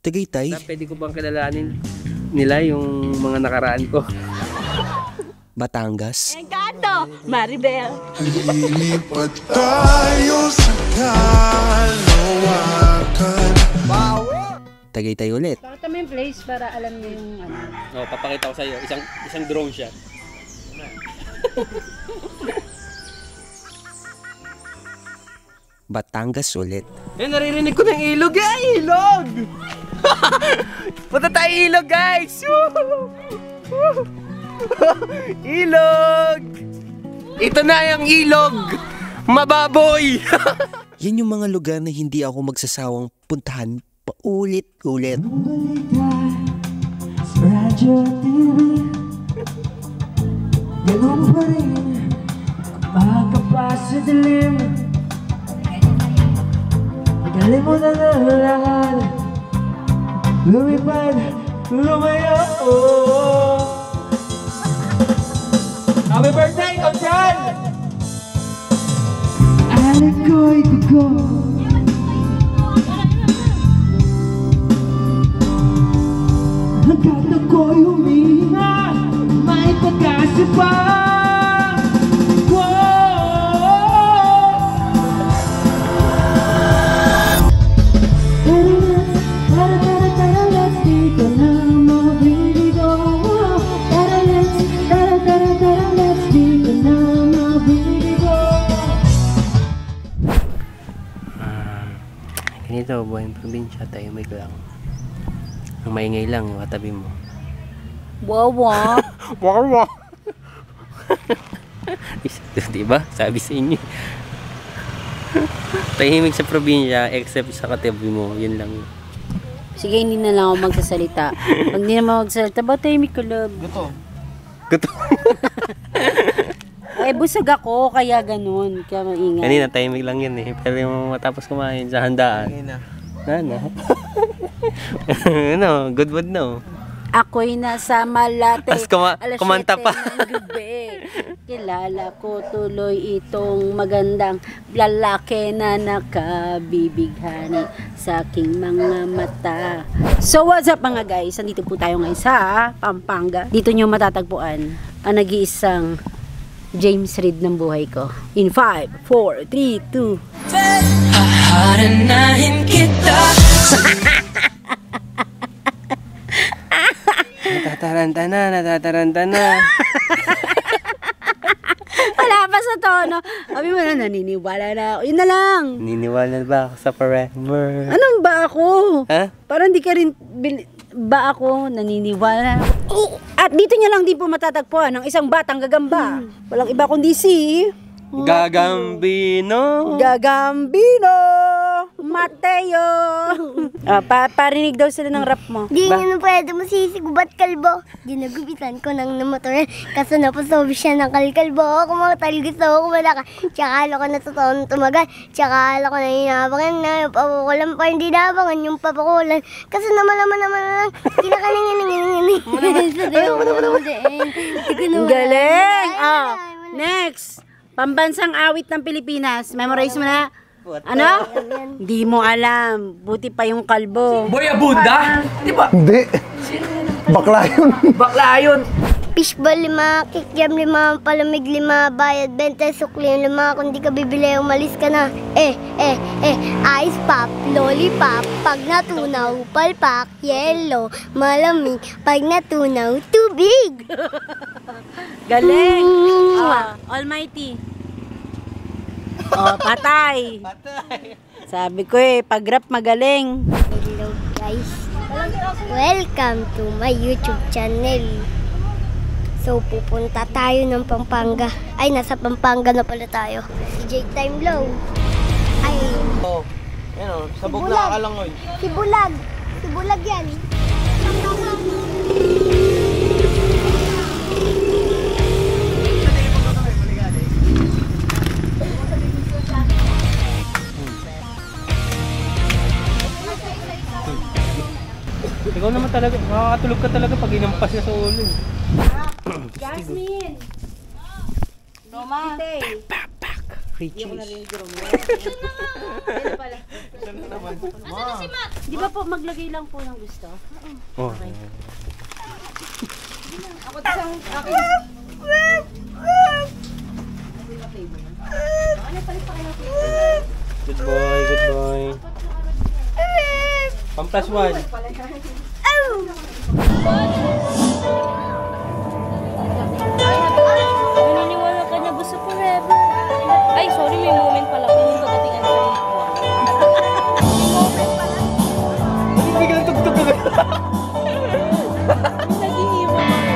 Tagaytay. Pwede ko bang kilalanin nila yung mga nakaraan ko? Batangas. Encanto, Maribel. Lilipat tayo sa kalawakan. Tagaytay ulit. Pakita mo yung place para alam mo yung ano. Oh, papakita ko sa iyo. Isang drone shot. Batangas ulit. Naririnig ko ng ilog ilog! Punta tayo ilog, guys! Ilog! Ito na yung ilog! Mababoy! Yan yung mga lugar na hindi ako magsasawang puntahan paulit-ulit. Radyo TV, ganun pa rin, makakapasa dilim. Nakalimutan na lahat, lumipad, lumayo. Happy birthday, Kapsyan! Alikoy dugo, hanggat ako'y huminga, may pag-asa pa. Ganito, buhay probinsya, tahimik lang. Ang maingay lang, yung katabi mo. Wawa. Wawa! Diba? Sabi sa inyo. Tahimik sa probinsya, except sa katabi mo, yun lang. Sige, hindi na lang ako magsasalita. Pag hindi naman magsasalita, ba tahimik ka, love? Gutom. Eh, busog ako, kaya ganun. Kaya maingay. Kanina, tahimik lang yun eh. Pero yung matapos kumain sa handaan. Nana. Ano, good mood no? Ako'y nasa Malate. Tapos kumanta pa. Ng gabi. Kilala ko tuloy itong magandang lalaki na nakabibighani sa aking mga mata. So what's up mga guys? Nandito po tayo ngayon sa Pampanga. Dito nyo matatagpuan ang nag-iisang James Reid ng buhay ko. In 5, 4, 3, 2. Haharanahin kita. Natataranta na. Wala pa sa tono. Sabi mo na, naniniwala na ako. Yun na lang. Niniwala ba ako sa forever? Anong ba ako? Ha? Parang di ka rin ba ako naniniwala. At dito niya lang din po matatagpuan ng isang batang gagamba. Walang iba kundi si Gagambino Mateo. Parinig daw sila ng rap mo. Di nga na pwede mo sisigubat kalbo. Ginagupitan ko ng namotor. Kaso napasobi siya ng kalkalbo. Kumatal gusto ko malaka. Tsaka alo ko na totoong tumagal. Tsaka alo ko na inabangan na yung papakulan pa hindi nabangan yung papakulan. Kaso naman lang kinakalingin. Galing! Next! Pambansang awit ng Pilipinas. Memorize mo na. Ano? Hindi mo alam. Buti pa yung kalbo. Boy Abunda? Di ba? Hindi. Bakla yun. Bakla yun. Fishball 5, kikiam 5, palamig 5, bayad 20, sukli 5, kung di ka bibili, umalis ka na. Ice pop, lollipop, pag natunaw, palpak, yellow, malamig, pag natunaw, tubig. Galing! Almighty. Patay. Sabi ko pag rap magaling. Hello guys. Welcome to my YouTube channel. So pupunta tayo ng Pampanga. Ay, nasa Pampanga na pala tayo. Si Jake Time Low. Ay. Oh, yan o, sabog na kalangoy. Si Bulag. Si Bulag yan. Ikaw naman talaga, makakatulog ka talaga pag inampas ka sa ulo. Jasmine! Roma! Richie. Di ba po maglagay lang po ng gusto? Oh. Good boy, good boy. Pang plus one. Naniniwala ka na ba sa forever? Ay, sorry, may moment pala. Hindi ba dating ano? Biglang tugtog ka. Nag-iiwan ako.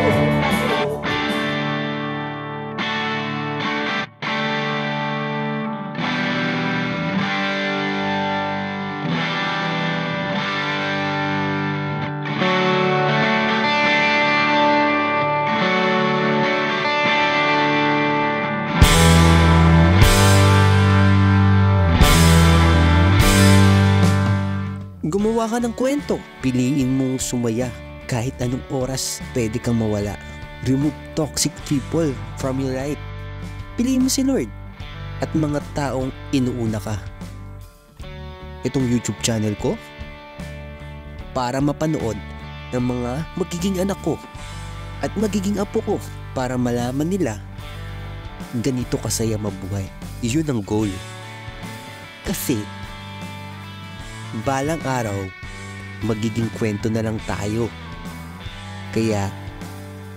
Gumawa ka ng kwento. Piliin mong sumaya. Kahit anong oras, pwede kang mawala. Remove toxic people from your life. Piliin mo si Lord at mga taong inuuna ka. Itong YouTube channel ko para mapanood ng mga magiging anak ko at magiging apo ko para malaman nila ganito kasaya mabuhay. Iyon ang goal. Kasi balang araw, magiging kwento na lang tayo. Kaya,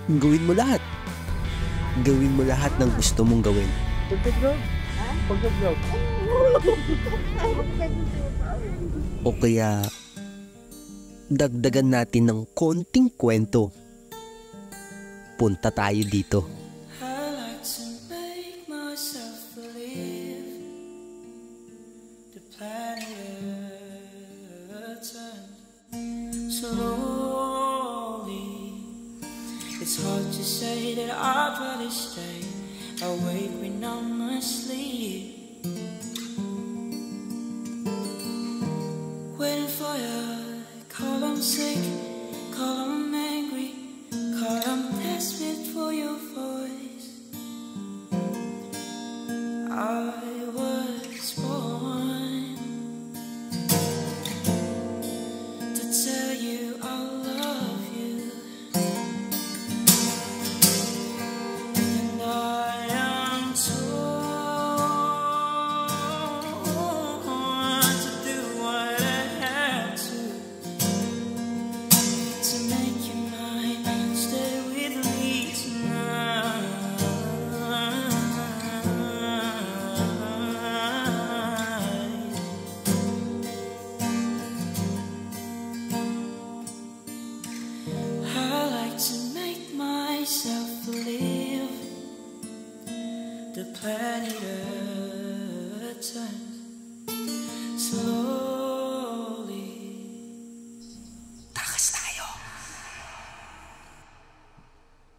gawin mo lahat. Gawin mo lahat ng gusto mong gawin. O kaya, dagdagan natin ng konting kwento. Punta tayo dito. It's hard to say that I'd rather stay awake when I'm asleep, waiting for you. Call I'm sick, call I'm angry, call I'm desperate for your voice. I was born to tell you I love you. Myself believe the planet Earth.